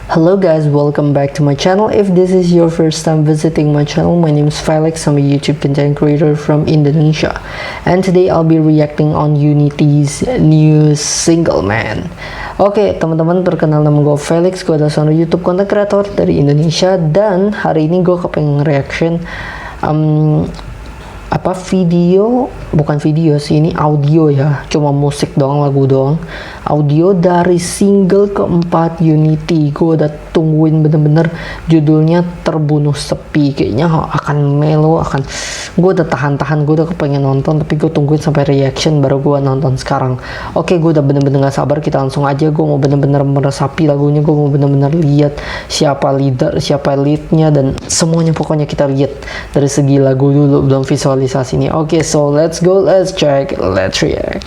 Hello guys, welcome back to my channel. If this is your first time visiting my channel, my name is Felix. I'm a YouTube content creator from Indonesia, and today I'll be reacting on Unity's new single, man. Oke, teman-teman, perkenal nama gue Felix. Gue adalah seorang YouTube content creator dari Indonesia, dan hari ini gue kepengen reaction bukan video sih, ini audio ya, cuma musik doang, lagu doang, audio dari single keempat Unity. Gue udah tungguin bener-bener, judulnya Terbunuh Sepi. Kayaknya akan melo, gue udah tahan-tahan, gue udah kepengen nonton, tapi gue tungguin sampai reaction baru gue nonton sekarang. Oke, gue udah bener-bener gak sabar, kita langsung aja. Gue mau bener-bener meresapi lagunya, gue mau bener-bener lihat siapa leader, siapa leadnya, dan semuanya pokoknya kita lihat dari segi lagu dulu, belum visualisasinya. Oke, so let's go, let's check, let's react.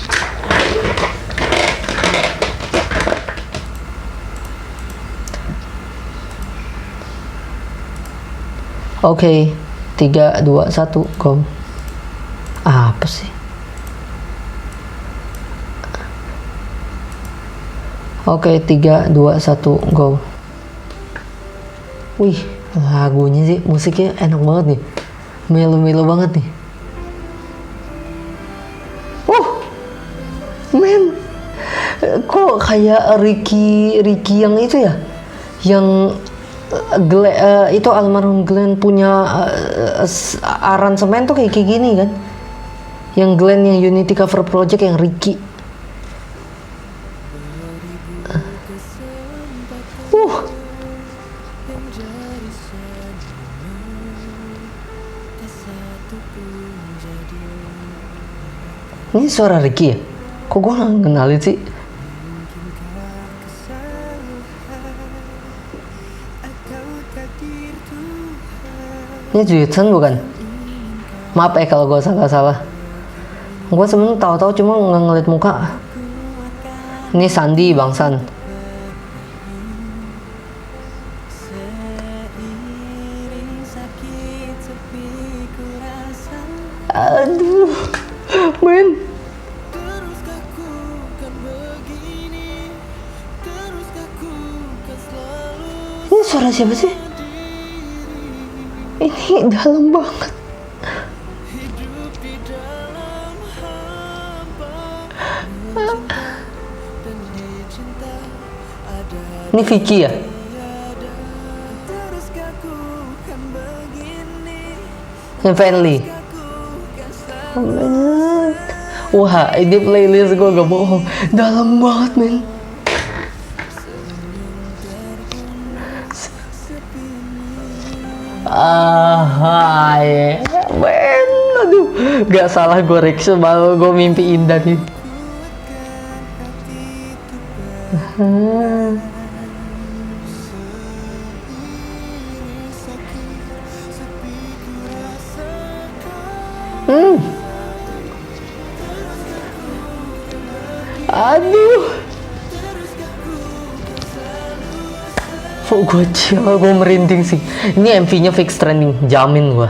Oke, 3, 2, 1, go. Apa sih? Oke, 3, 2, 1, go. Wih, lagunya sih, musiknya enak banget nih. Melo-melo banget nih. Men, kok kayak Ricky yang itu ya, yang itu almarhum Glenn punya aransemen tuh kayak gini kan, yang Glenn yang Unity cover project yang Ricky. Ini suara Ricky ya? Kok gue gak kenalin sih? Ini Judson bukan? Maaf ya kalau gue salah. Gue sebenernya tahu-tahu cuma nggak ngeliat muka. Ini Sandi, Bang San. Aduh, men. Ini suara siapa sih? Ini dalam banget. Ini Vicky ya? Yang Friendly. Wah, ini playlist gue gak bohong, dalam banget, men. Men, aduh, gak salah gue reaction, malah gue mimpi indah nih. Aduh, gue merinding sih. Ini MV-nya fix trending, jamin gue.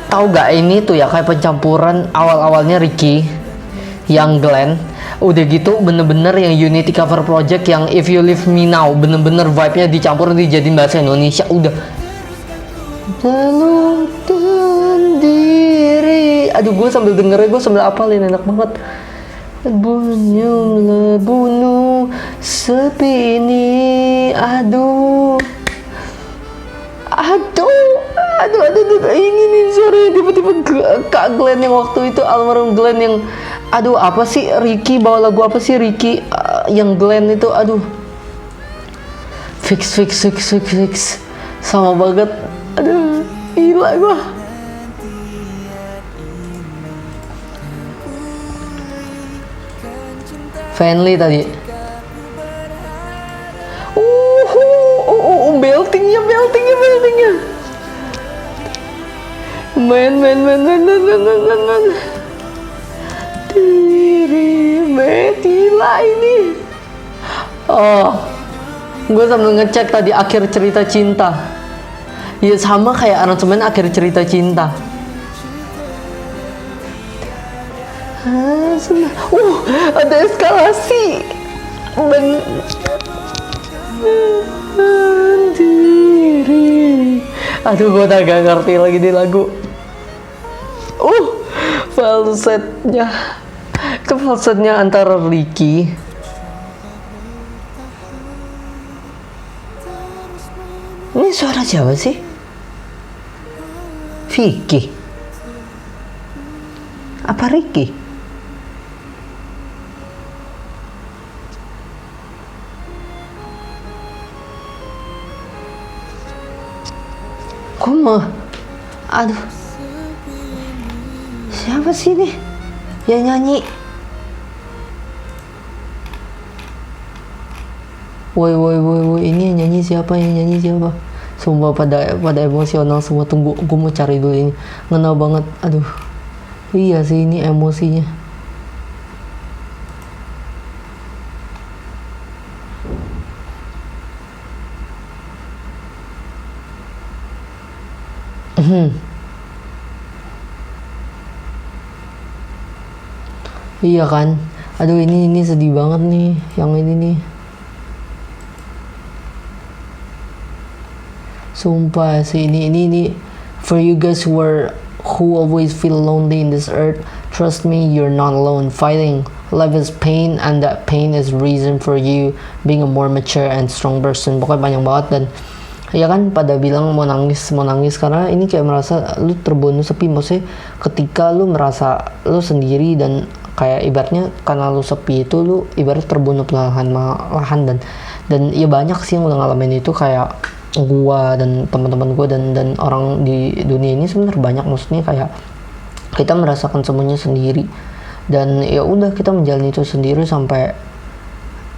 Tahu gak, ini tuh ya kayak pencampuran awal-awalnya Ricky yang Glenn, udah gitu bener-bener yang Unity cover project yang If You Leave Me Now, bener-bener vibe-nya dicampur dijadiin bahasa Indonesia. Udah jalurkan diri. Aduh, gue sambil dengernya, gue sambil apalin, enak banget. Bunuh sepi ini. Aduh, ini nih suaranya tiba-tiba Kak Glenn yang waktu itu, almarhum Glenn yang, aduh, apa sih Ricky bawa lagu apa sih Ricky yang Glenn itu, aduh, fix sama banget. Aduh, gila gua. Friendly tadi. Beltingnya. Men. Diri, gila ini. Oh, gue sambil ngecek tadi akhir cerita cinta. Ya sama kayak aransemen akhir cerita cinta. Ada eskalasi. Sendiri. Aduh, gue udah gak ngerti lagi di lagu. Falsetnya. Itu falsetnya antara Ricky. Ini suara siapa sih? Vicky. Apa Ricky? Aduh, siapa sih ini yang nyanyi? Woi, ini yang nyanyi siapa? Sumpah pada emosional semua. Tunggu, gue mau cari dulu ini. Ngena banget. Aduh, iya sih ini emosinya. Iya kan? Aduh, ini sedih banget nih yang ini nih. Sumpah sih ini for you guys who always feel lonely in this earth, trust me, you're not alone fighting. Life is pain, and that pain is reason for you being a more mature and strong person. Pokoknya banyak banget. Dan ya kan pada bilang mau nangis karena ini kayak merasa lu terbunuh sepi. Maksudnya ketika lu merasa lu sendiri dan kayak ibaratnya karena lu sepi itu lu ibarat terbunuh perlahan dan ya banyak sih yang udah ngalamin itu, kayak gua dan teman-teman gua dan orang di dunia ini sebenarnya banyak. Maksudnya kayak kita merasakan semuanya sendiri dan ya udah kita menjalani itu sendiri sampai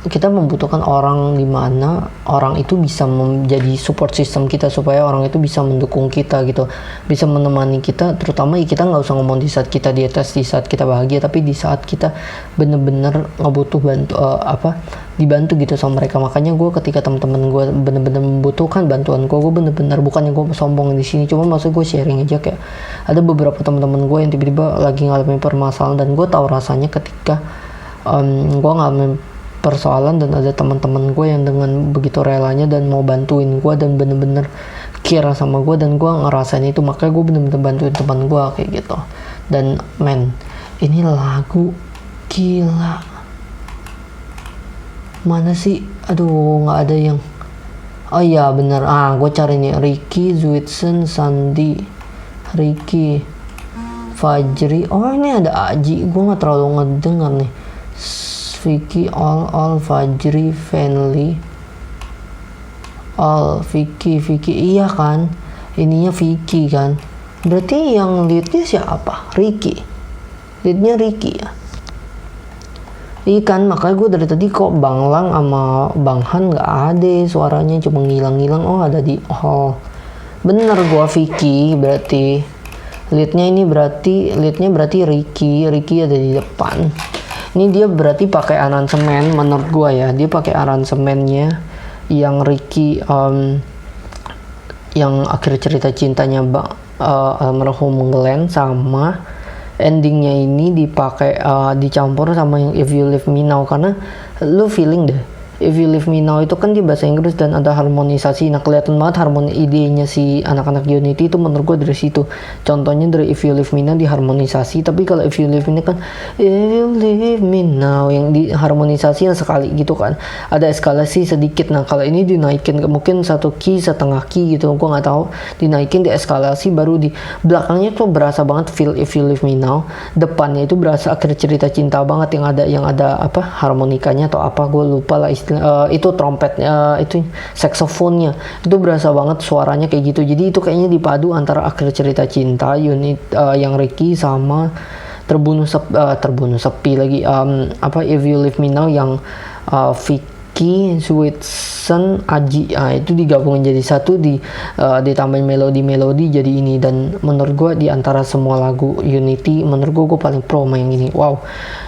kita membutuhkan orang di mana orang itu bisa menjadi support system kita, supaya orang itu bisa mendukung kita gitu, bisa menemani kita, terutama kita nggak usah ngomong di saat kita di atas, di saat kita bahagia, tapi di saat kita bener-bener ngebutuh dibantu gitu sama mereka. Makanya gue ketika teman-teman gue bener-bener membutuhkan bantuan gue bener-bener, bukannya gue sombong di sini, cuma maksud gue sharing aja. Kayak ada beberapa teman-teman gue yang tiba-tiba lagi ngalamin permasalahan dan gue tahu rasanya ketika gue ngalamin persoalan dan ada teman-teman gue yang dengan begitu relanya dan mau bantuin gue dan bener-bener kira sama gue, dan gue ngerasain itu. Makanya gue bener-bener bantuin teman gue kayak gitu. Dan men, ini lagu gila. Mana sih? Aduh, nggak ada yang. Oh iya bener, gue cari nih. Ricky, Zwitsen, Sandi, Ricky, Fajri. Oh ini ada Aji, gue nggak terlalu ngedenger nih. Vicky, all, Fajri, Fenly, all, Vicky, iya kan? Ininya Vicky kan? Berarti yang leadnya siapa? Ricky. Leadnya Ricky ya? Iya kan, makanya gue dari tadi kok Bang Lang sama Bang Han nggak ada suaranya, cuma ngilang-ngilang. Oh ada di hall. Bener gue Vicky berarti. Leadnya berarti Ricky ada di depan. Ini dia berarti pakai aransemen menurut gua ya. Dia pakai aransemennya yang Ricky yang akhir cerita cintanya almarhum Glenn, sama endingnya ini dipakai dicampur sama yang If You Leave Me Now. Karena lu feeling deh, If You Leave Me Now itu kan di bahasa Inggris dan ada harmonisasi. Nah kelihatan banget idenya si anak-anak Unity itu menurut gue dari situ. Contohnya dari If You Leave Me Now diharmonisasi, tapi kalau If You Leave Me Now kan If You Leave Me Now yang diharmonisasi yang sekali gitu kan, ada eskalasi sedikit. Nah kalau ini dinaikin mungkin 1 key, setengah key gitu, gue nggak tahu, dinaikin di eskalasi, baru di belakangnya tuh berasa banget feel If You Leave Me Now, depannya itu berasa akhir cerita cinta banget yang ada apa harmonikanya atau apa gue lupa lah itu trompetnya, itu saksofonnya itu berasa banget suaranya kayak gitu. Jadi itu kayaknya dipadu antara akhir cerita cinta yang Ricky sama terbunuh sepi lagi If You Leave Me Now yang Vicky, Zwitsen, Aji, itu digabungin jadi satu, ditambahin melodi jadi ini. Dan menurut gue di antara semua lagu Unity, menurut gue paling pro sama yang ini. Wow,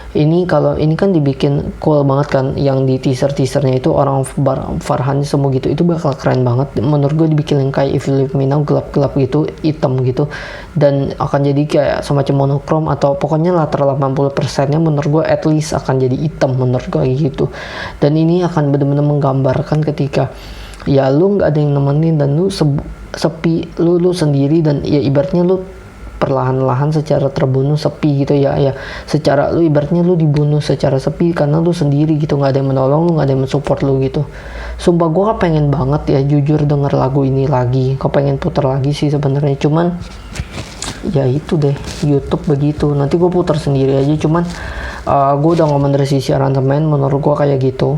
Ini kalau ini kan dibikin cool banget kan, yang di teasernya itu orang Farhan semua gitu, itu bakal keren banget menurut gue. Dibikin yang kayak If You Leave Me Now, gelap-gelap gitu, hitam gitu, dan akan jadi kayak semacam monokrom, atau pokoknya latar 80% nya menurut gue at least akan jadi hitam menurut gue gitu. Dan ini akan benar-benar menggambarkan ketika ya lu nggak ada yang nemenin dan lu sepi, lu sendiri, dan ya ibaratnya lu perlahan-lahan secara terbunuh, sepi gitu ya, secara lu ibaratnya lu dibunuh secara sepi karena lu sendiri gitu, nggak ada yang menolong lu, nggak ada yang mensupport lu gitu. Sumpah gue kepengen banget ya jujur denger lagu ini lagi, kepengen puter lagi sih sebenarnya, cuman ya itu deh YouTube begitu, nanti gue putar sendiri aja. Cuman gue udah ngomong dari sisi aransemen, menurut gue kayak gitu.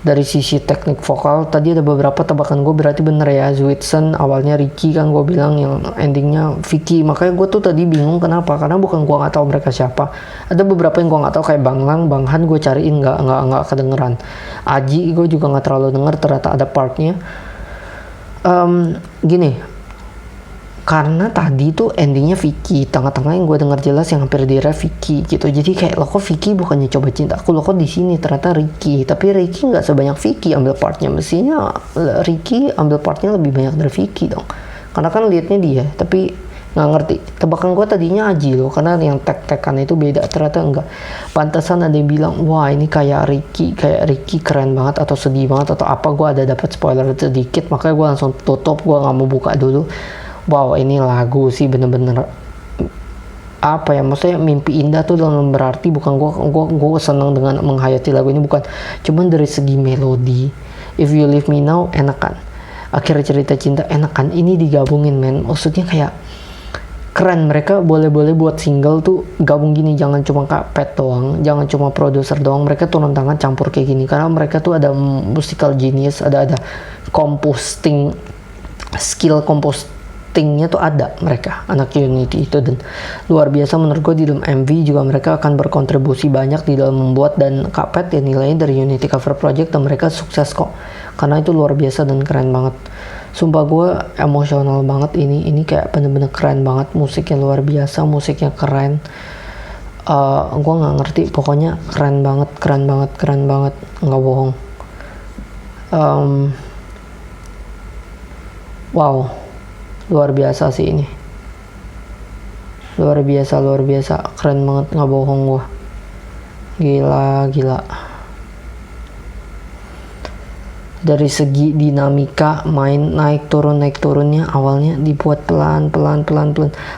Dari sisi teknik vokal tadi ada beberapa tebakan gue berarti bener ya. Zwitsen awalnya Ricky kan gue bilang, yang endingnya Vicky. Makanya gue tuh tadi bingung kenapa, karena bukan gue nggak tahu mereka siapa. Ada beberapa yang gue nggak tahu kayak Bang Lang, Bang Han gue cariin nggak kedengeran. Aji gue juga nggak terlalu denger, ternyata ada partnya. Gini, karena tadi tuh endingnya Vicky, tengah-tengah yang gue dengar jelas yang hampir di ref Vicky gitu. Jadi kayak lo kok Vicky bukannya Coba Cinta Aku, lo kok di sini ternyata Ricky. Tapi Ricky nggak sebanyak Vicky ambil partnya, mestinya Ricky ambil partnya lebih banyak dari Vicky dong, karena kan liatnya dia. Tapi nggak ngerti, tebakan gue tadinya Aji loh, karena yang tek-tekan itu beda, ternyata enggak. Pantesan ada yang bilang wah ini kayak Ricky keren banget atau sedih banget atau apa. Gue ada dapat spoiler sedikit, makanya gue langsung tutup, gue nggak mau buka dulu. Wow, ini lagu sih bener-bener apa ya, maksudnya mimpi indah tuh dalam berarti bukan gue seneng dengan menghayati lagu ini, bukan, cuman dari segi melodi. If You Leave Me Now enakan, Akhir Cerita Cinta enakan, ini digabungin men, maksudnya kayak keren. Mereka boleh-boleh buat single tuh gabung gini, jangan cuma Pet doang, jangan cuma produser doang, mereka turun tangan campur kayak gini, karena mereka tuh ada musical genius, ada composting skill, tingnya tuh ada mereka, anak Unity itu. Dan luar biasa menurut gue. Di dalam MV juga mereka akan berkontribusi banyak di dalam membuat, dan Pet ya nilainya dari Unity Cover Project, dan mereka sukses kok, karena itu luar biasa dan keren banget. Sumpah gue emosional banget, ini kayak bener-bener keren banget, musiknya luar biasa, musiknya keren. Gue nggak ngerti, pokoknya keren banget, nggak bohong. Wow, luar biasa sih ini, luar biasa, keren banget, nggak bohong gua, gila. Dari segi dinamika main naik turunnya, awalnya dibuat pelan,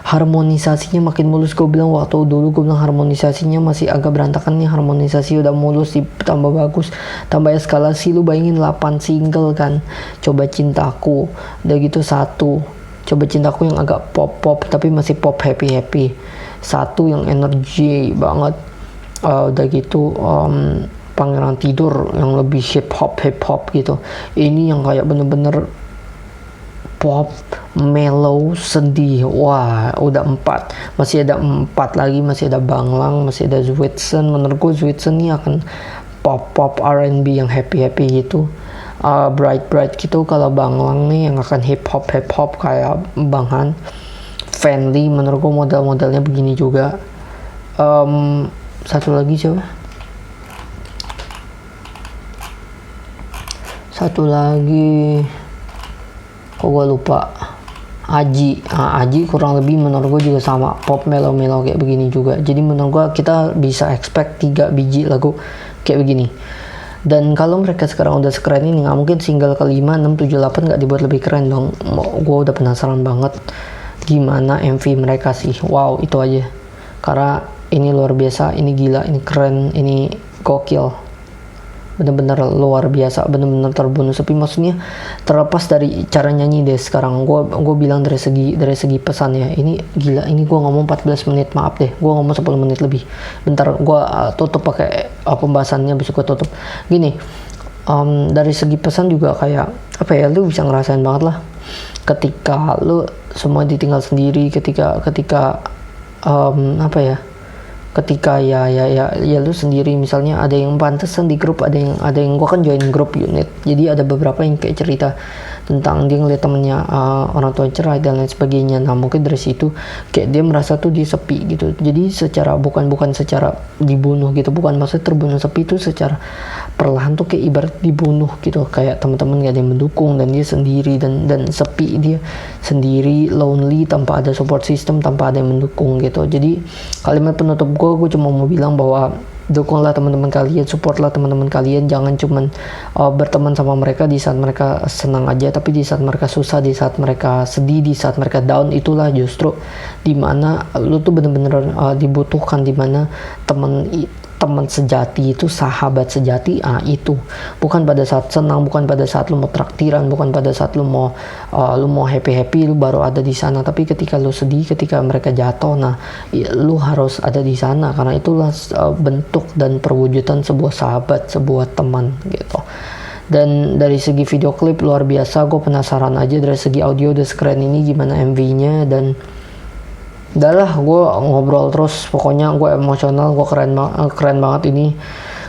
harmonisasinya makin mulus. Gue bilang waktu dulu, gue bilang harmonisasinya masih agak berantakan, nih harmonisasi udah mulus, tambah bagus, tambah eskalasi. Lu bayangin 8 single kan, Coba Cinta Aku, udah gitu satu Coba Cinta Aku yang agak pop tapi masih pop happy, satu yang energi banget, udah gitu Pangeran Tidur yang lebih hip hop gitu. Ini yang kayak bener-bener pop, mellow, sedih. Wah, udah 4. Masih ada 4 lagi, masih ada Bang Lang, masih ada Zwitsen. Menurut gue Zwitsen nih akan pop R&B yang happy gitu. Bright gitu. Kalau Bang Lang nih yang akan hip hop kayak Bang Han. Friendly, menurut gue model-modelnya begini juga. Satu lagi coba. Satu lagi, kok gue lupa. Aji kurang lebih menurut gue juga sama, pop mellow kayak begini juga. Jadi menurut gue kita bisa expect 3 biji lagu kayak begini. Dan kalau mereka sekarang udah sekeren ini, nggak mungkin single ke-5, 6, 7, 8 nggak dibuat lebih keren dong. Gue udah penasaran banget gimana MV mereka sih. Wow, itu aja, karena ini luar biasa, ini gila, ini keren, ini gokil, bener-bener luar biasa, bener-bener terbunuh sepi. Maksudnya terlepas dari cara nyanyi deh, sekarang gue bilang dari segi pesan ya, ini gila. Ini gue ngomong 14 menit, maaf deh, gue ngomong 10 menit lebih. Bentar gue tutup pakai pembahasannya, besok gue tutup. Gini, dari segi pesan juga kayak apa ya, lu bisa ngerasain banget lah ketika lu semua ditinggal sendiri, ketika apa ya, ketika ya lu sendiri. Misalnya ada yang pantesan di grup, ada yang gue kan join grup unit, jadi ada beberapa yang kayak cerita tentang dia ngeliat temennya orang tua cerai dan lain sebagainya. Nah mungkin dari situ kayak dia merasa tuh dia sepi gitu. Jadi secara bukan secara dibunuh gitu, bukan maksudnya terbunuh, sepi itu secara perlahan tuh kayak ibarat dibunuh gitu, kayak teman-teman gak ada yang mendukung dan dia sendiri dan sepi, dia sendiri, lonely, tanpa ada support system, tanpa ada yang mendukung gitu. Jadi kalimat penutup gue cuma mau bilang bahwa dukunglah teman-teman kalian, supportlah teman-teman kalian, jangan cuman berteman sama mereka di saat mereka senang aja, tapi di saat mereka susah, di saat mereka sedih, di saat mereka down, itulah justru dimana lu tuh bener-bener dibutuhkan, dimana teman sejati itu, sahabat sejati, itu bukan pada saat senang, bukan pada saat lu mau traktiran, bukan pada saat lu mau happy lu baru ada di sana, tapi ketika lu sedih, ketika mereka jatuh, nah lu harus ada di sana, karena itulah bentuk dan perwujudan sebuah sahabat, sebuah teman gitu. Dan dari segi video klip luar biasa, gue penasaran aja dari segi audio udah sekeren ini gimana MV-nya, dan udah lah, gue ngobrol terus, pokoknya gue emosional, gue keren banget ini,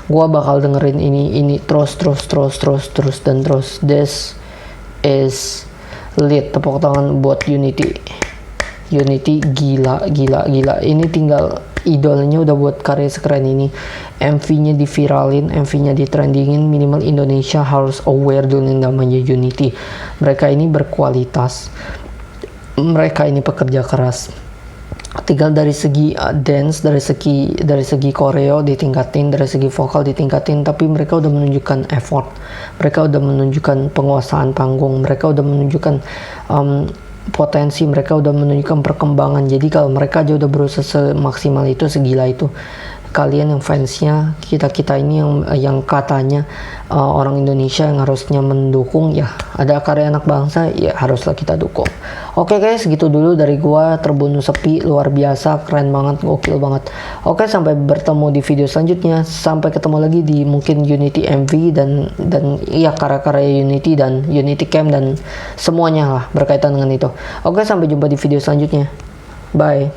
gue bakal dengerin ini terus. This is lit, tepuk tangan buat Unity, gila, ini tinggal idolnya udah buat karya sekeren ini, MV-nya diviralin, MV-nya ditrendingin, minimal Indonesia harus aware dulu yang namanya Unity. Mereka ini berkualitas, mereka ini pekerja keras. Tinggal dari segi dance, dari segi koreo ditingkatin, dari segi vokal ditingkatin, tapi mereka udah menunjukkan effort, mereka udah menunjukkan penguasaan panggung, mereka udah menunjukkan potensi, mereka udah menunjukkan perkembangan. Jadi kalau mereka aja udah berusaha semaksimal itu, segila itu, kalian yang fansnya, kita ini yang katanya orang Indonesia yang harusnya mendukung, ya ada karya anak bangsa, ya haruslah kita dukung. Oke guys, gitu dulu dari gua, Terbunuh Sepi, luar biasa, keren banget, gokil banget. Oke, sampai bertemu di video selanjutnya, sampai ketemu lagi di mungkin Unity MV dan ya karya-karya Unity dan Unity Camp dan semuanya lah berkaitan dengan itu. Oke, sampai jumpa di video selanjutnya, bye.